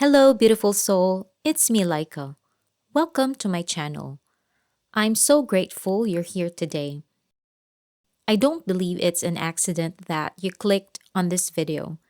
Hello, beautiful soul. It's me, Lyka. Welcome to my channel. I'm so grateful you're here today. I don't believe it's an accident that you clicked on this video.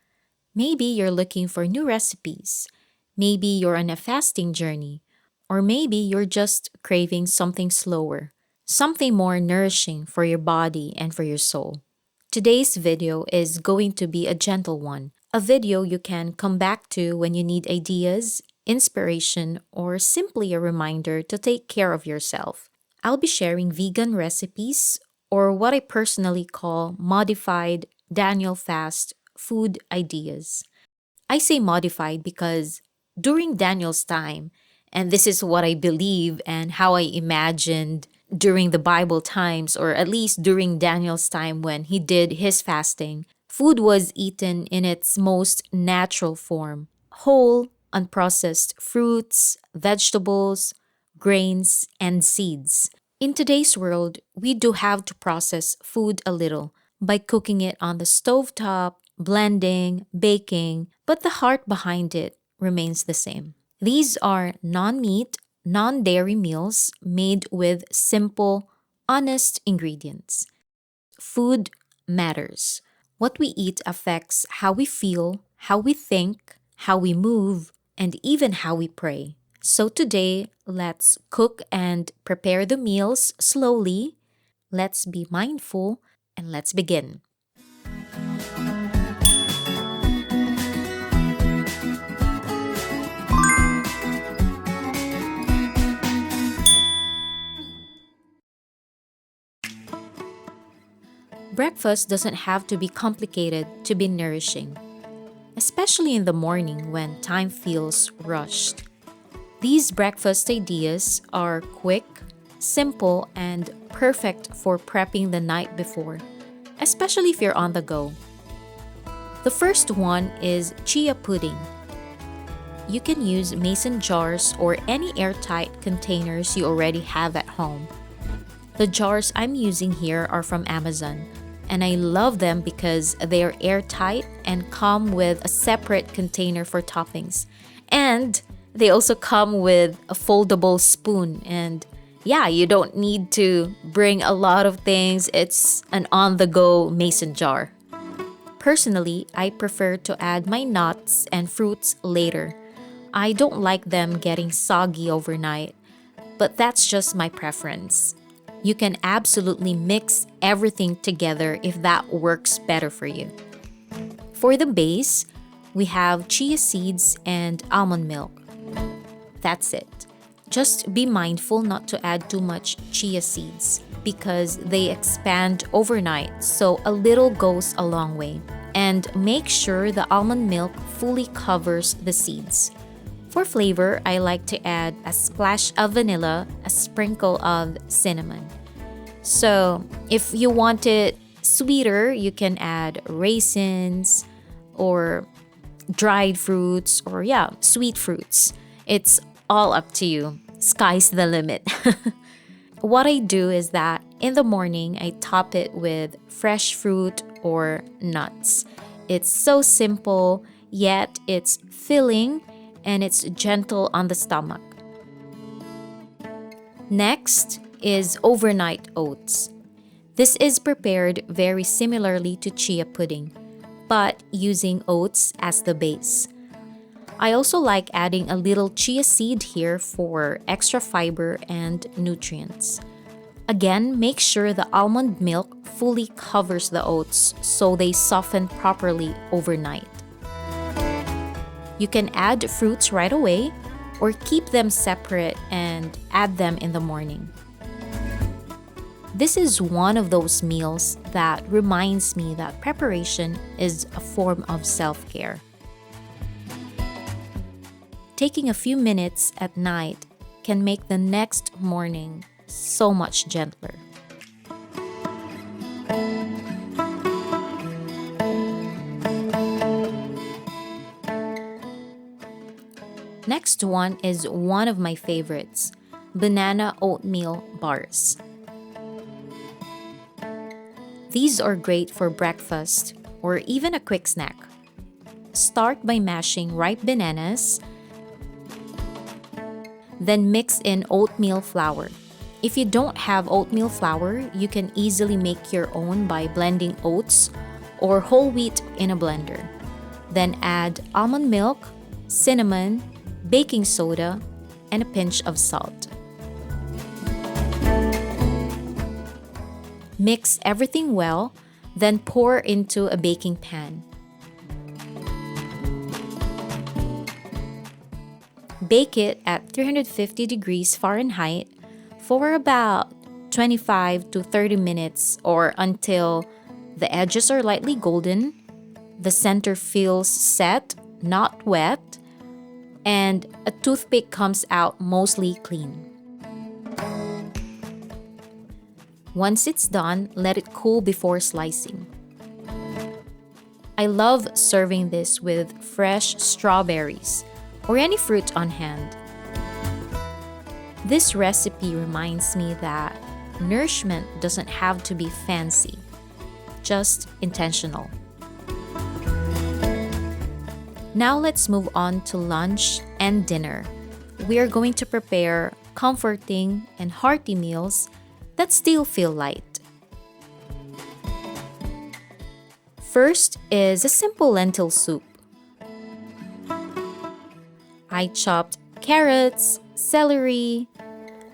Maybe you're looking for new recipes. Maybe you're on a fasting journey. Or maybe you're just craving something slower, something more nourishing for your body and for your soul. Today's video is going to be a gentle one, a video you can come back to when you need ideas, inspiration, or simply a reminder to take care of yourself. I'll be sharing vegan recipes, or what I personally call modified Daniel fast food ideas. I say modified because during Daniel's time, and this is what I believe and how I imagined during the Bible times, or at least during Daniel's time when he did his fasting, food was eaten in its most natural form: whole, unprocessed fruits, vegetables, grains, and seeds. In today's world, we do have to process food a little by cooking it on the stovetop, blending, baking, but the heart behind it remains the same. These are non meat, non dairy meals made with simple, honest ingredients. Food matters. What we eat affects how we feel, how we think, how we move, and even how we pray. So today, let's cook and prepare the meals slowly. Let's be mindful and let's begin. Breakfast doesn't have to be complicated to be nourishing, especially in the morning when time feels rushed. These breakfast ideas are quick, simple, and perfect for prepping the night before, especially if you're on the go. The first one is chia pudding. You can use mason jars or any airtight containers you already have at home. The jars I'm using here are from Amazon, and I love them because they are airtight and come with a separate container for toppings. And they also come with a foldable spoon, and yeah, you don't need to bring a lot of things. It's an on the go mason jar. Personally, I prefer to add my nuts and fruits later. I don't like them getting soggy overnight, but that's just my preference. You can absolutely mix everything together if that works better for you. For the base, we have chia seeds and almond milk. That's it. Just be mindful not to add too much chia seeds because they expand overnight, so a little goes a long way. And make sure the almond milk fully covers the seeds. For flavor, I like to add a splash of vanilla, a sprinkle of cinnamon. So, if you want it sweeter, you can add raisins or dried fruits or, yeah, sweet fruits. It's all up to you. Sky's the limit. What I do is that in the morning, I top it with fresh fruit or nuts. It's so simple, yet it's filling and it's gentle on the stomach. Next is overnight oats. This is prepared very similarly to chia pudding, but using oats as the base. I also like adding a little chia seed here for extra fiber and nutrients. Again, make sure the almond milk fully covers the oats so they soften properly overnight. You can add fruits right away or keep them separate and add them in the morning. This is one of those meals that reminds me that preparation is a form of self-care. Taking a few minutes at night can make the next morning so much gentler. Next one is one of my favorites, banana oatmeal bars. These are great for breakfast or even a quick snack. Start by mashing ripe bananas, Then mix in oatmeal flour. If you don't have oatmeal flour, you can easily make your own by blending oats or whole wheat in a blender. Then add almond milk, cinnamon, baking soda, and a pinch of salt. Mix everything well, then pour into a baking pan. Bake it at 350 degrees Fahrenheit for about 25 to 30 minutes or until the edges are lightly golden, the center feels set, not wet, and a toothpick comes out mostly clean. Once it's done, let it cool before slicing. I love serving this with fresh strawberries or any fruit on hand. This recipe reminds me that nourishment doesn't have to be fancy, just intentional. Now let's move on to lunch and dinner. We are going to prepare comforting and hearty meals that still feel light. First is a simple lentil soup. I chopped carrots, celery,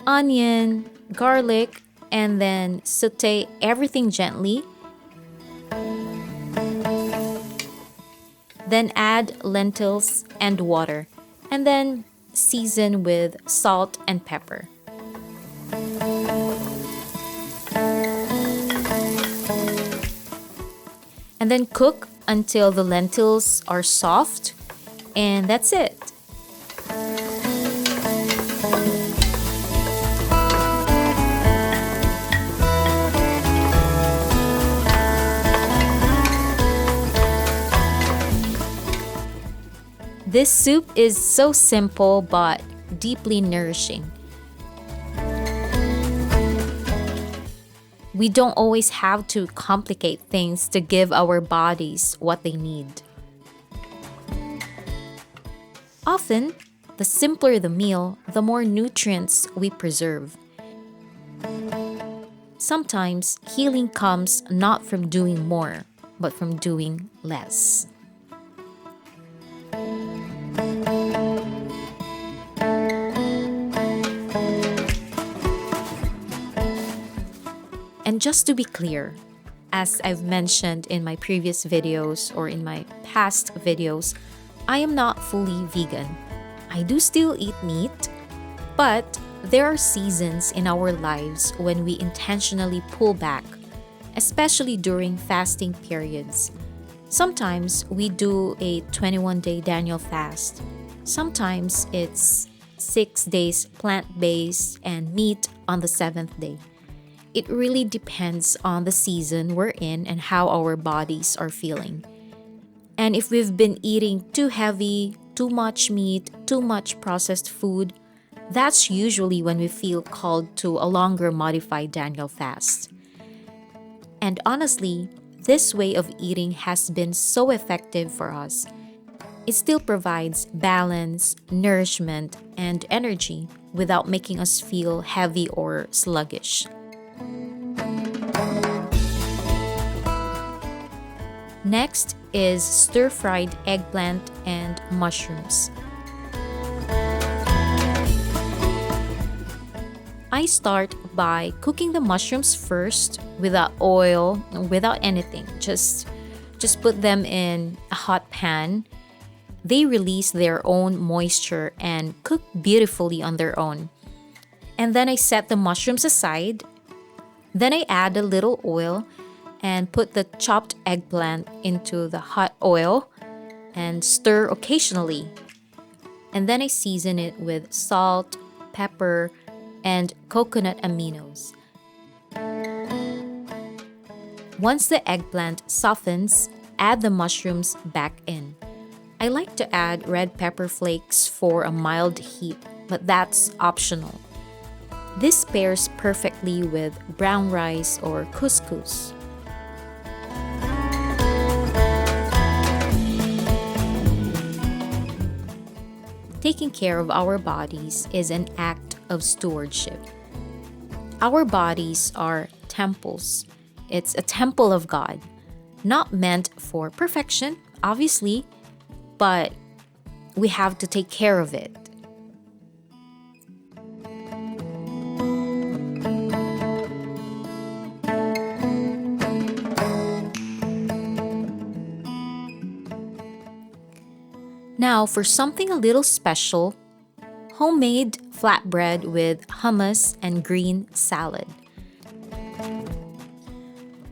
onion, garlic, and then saute everything gently. Then add lentils and water, and then season with salt and pepper. And then cook until the lentils are soft, and that's it. This soup is so simple but deeply nourishing. We don't always have to complicate things to give our bodies what they need. Often, the simpler the meal, the more nutrients we preserve. Sometimes, healing comes not from doing more, but from doing less. And just to be clear, as I've mentioned in my previous videos or in my past videos, I am not fully vegan. I do still eat meat, but there are seasons in our lives when we intentionally pull back, especially during fasting periods. Sometimes we do a 21-day Daniel fast. Sometimes it's 6 days plant-based and meat on the 7th day. It really depends on the season we're in and how our bodies are feeling. And if we've been eating too heavy, too much meat, too much processed food, that's usually when we feel called to a longer modified Daniel fast. And honestly, this way of eating has been so effective for us. It still provides balance, nourishment, and energy without making us feel heavy or sluggish. Next is stir-fried eggplant and mushrooms. I start by cooking the mushrooms first without oil, without anything. Just put them in a hot pan. They release their own moisture and cook beautifully on their own. And then I set the mushrooms aside. Then I add a little oil and put the chopped eggplant into the hot oil and stir occasionally. And then I season it with salt, pepper, and coconut aminos. Once the eggplant softens, add the mushrooms back in. I like to add red pepper flakes for a mild heat, but that's optional. This pairs perfectly with brown rice or couscous. Taking care of our bodies is an act of stewardship. Our bodies are temples. It's a temple of God, not meant for perfection, obviously, but we have to take care of it. Now, for something a little special, homemade flatbread with hummus and green salad.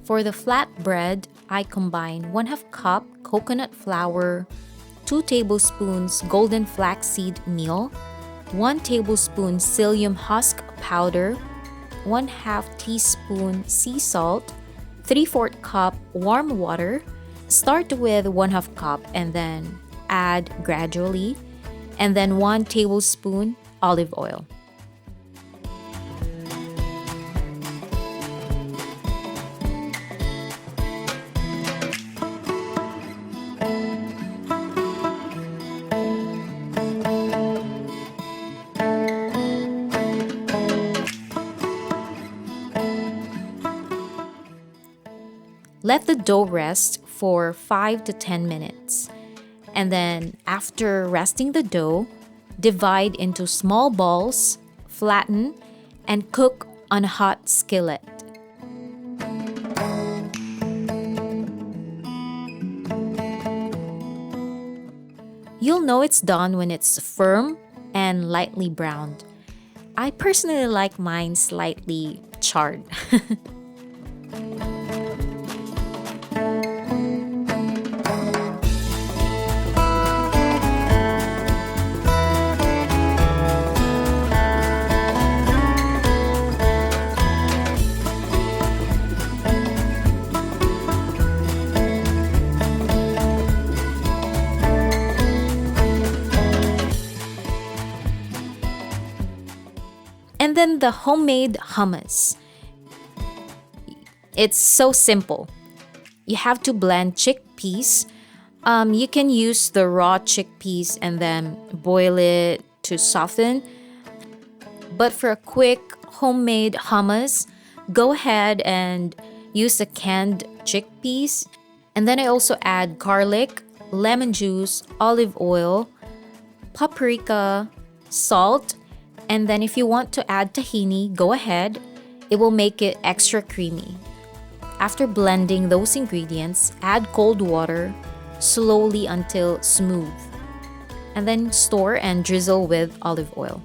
For the flatbread, I combine 1/2 cup coconut flour, 2 tablespoons golden flaxseed meal, 1 tablespoon psyllium husk powder, 1/2 teaspoon sea salt, 3/4 cup warm water. Start with 1/2 cup and then add gradually, and then 1 tablespoon olive oil. Let the dough rest for 5 to 10 minutes. And then after resting the dough, divide into small balls, flatten, and cook on a hot skillet. You'll know it's done when it's firm and lightly browned. I personally like mine slightly charred. And then the homemade hummus. It's so simple. You have to blend chickpeas. You can use the raw chickpeas and then boil it to soften. But for a quick homemade hummus, go ahead and use the canned chickpeas. And then I also add garlic, lemon juice, olive oil, paprika, salt, and then if you want to add tahini, go ahead. It will make it extra creamy. After blending those ingredients, add cold water slowly until smooth. And then store and drizzle with olive oil.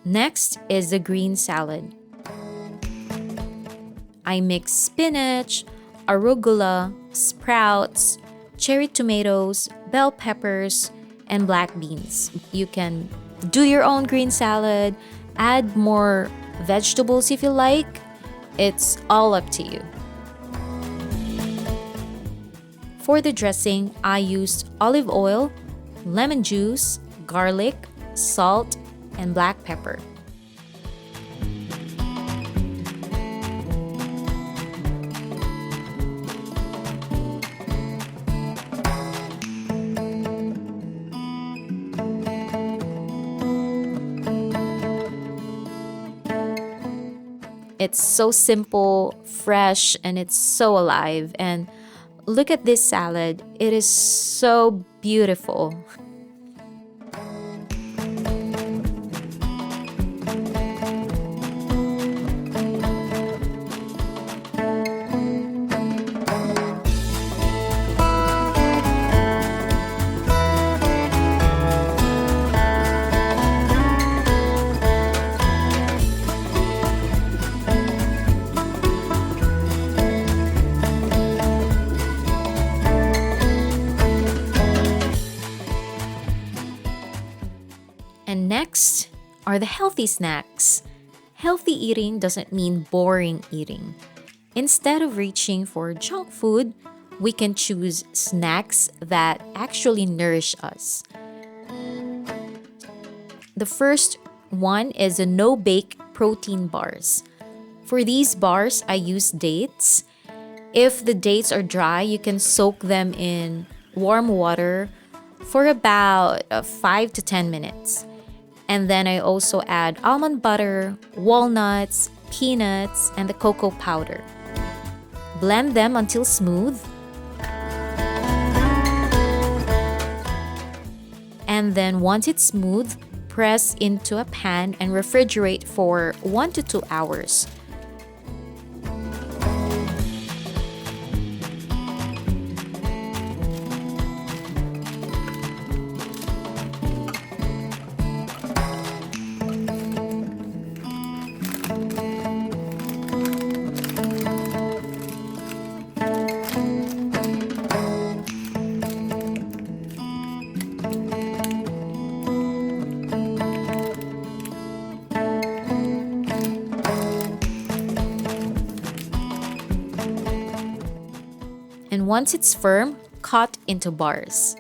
Next is the green salad. I mix spinach, arugula, sprouts, cherry tomatoes, bell peppers, and black beans. You can do your own green salad, add more vegetables if you like. It's all up to you. For the dressing, I used olive oil, lemon juice, garlic, salt, and black pepper. It's so simple, fresh, and it's so alive. And look at this salad. It is so beautiful. are the healthy snacks. Healthy eating doesn't mean boring eating. Instead of reaching for junk food, we can choose snacks that actually nourish us. The first one is the no-bake protein bars. For these bars, I use dates. If the dates are dry, you can soak them in warm water for about 5 to 10 minutes. And then I also add almond butter, walnuts, peanuts, and the cocoa powder. Blend them until smooth. And then once it's smooth, press into a pan and refrigerate for 1 to 2 hours. And once it's firm, cut into bars.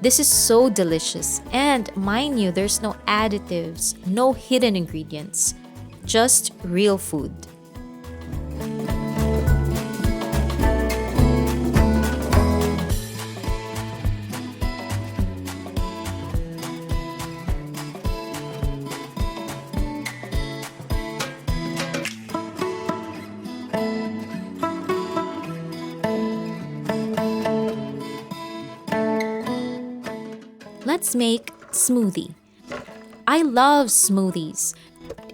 This is so delicious, and mind you, there's no additives, no hidden ingredients, just real food. Let's make smoothie. I love smoothies.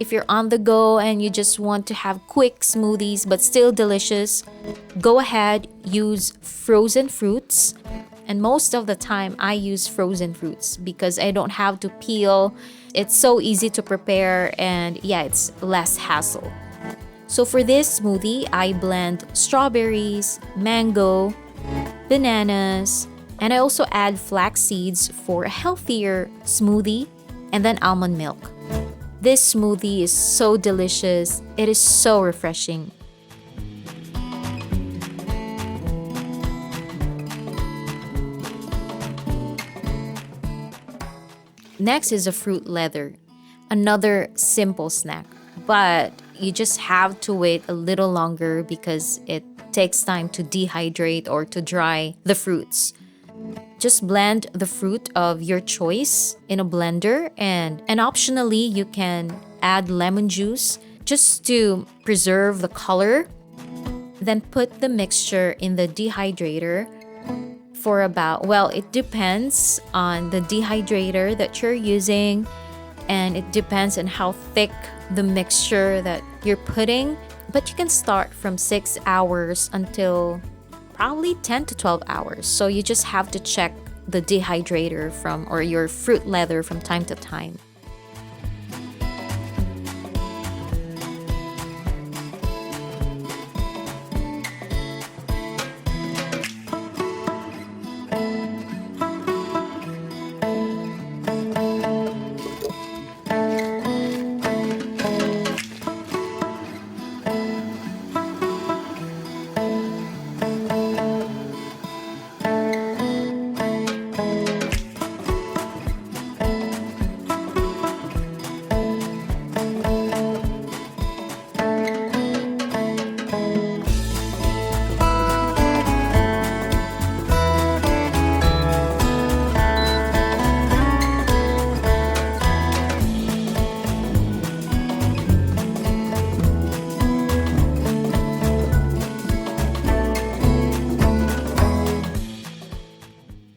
If you're on the go and you just want to have quick smoothies but still delicious, go ahead, use frozen fruits. And most of the time, I use frozen fruits because I don't have to peel. It's so easy to prepare, and yeah, it's less hassle. So for this smoothie, I blend strawberries, mango, bananas, and I also add flax seeds for a healthier smoothie, and then almond milk. This smoothie is so delicious. It is so refreshing. Next is a fruit leather, another simple snack, but you just have to wait a little longer because it takes time to dehydrate or to dry the fruits. Just blend the fruit of your choice in a blender, and optionally you can add lemon juice just to preserve the color. Then put the mixture in the dehydrator for about, well, it depends on the dehydrator that you're using, and it depends on how thick the mixture that you're putting. But you can start from 6 hours until probably 10 to 12 hours. So you just have to check the dehydrator or your fruit leather from time to time.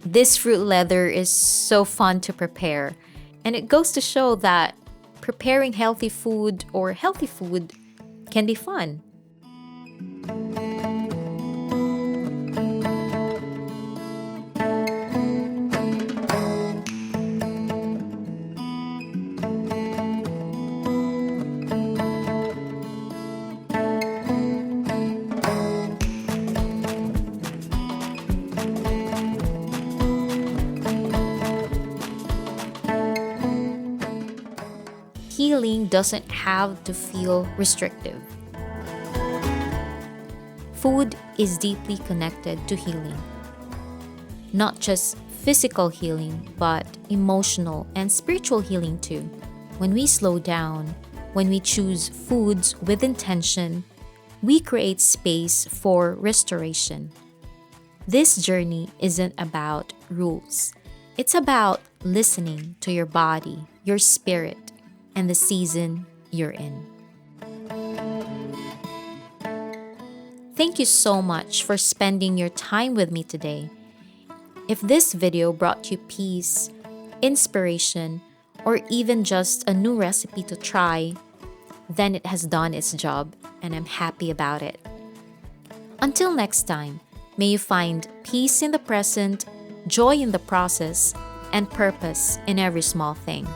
This fruit leather is so fun to prepare, and it goes to show that preparing healthy food or healthy food can be fun. Healing doesn't have to feel restrictive. Food is deeply connected to healing. Not just physical healing, but emotional and spiritual healing too. When we slow down, when we choose foods with intention, we create space for restoration. This journey isn't about rules. It's about listening to your body, your spirit, and the season you're in. Thank you so much for spending your time with me today. If this video brought you peace, inspiration, or even just a new recipe to try, then it has done its job, and I'm happy about it. Until next time, may you find peace in the present, joy in the process, and purpose in every small thing.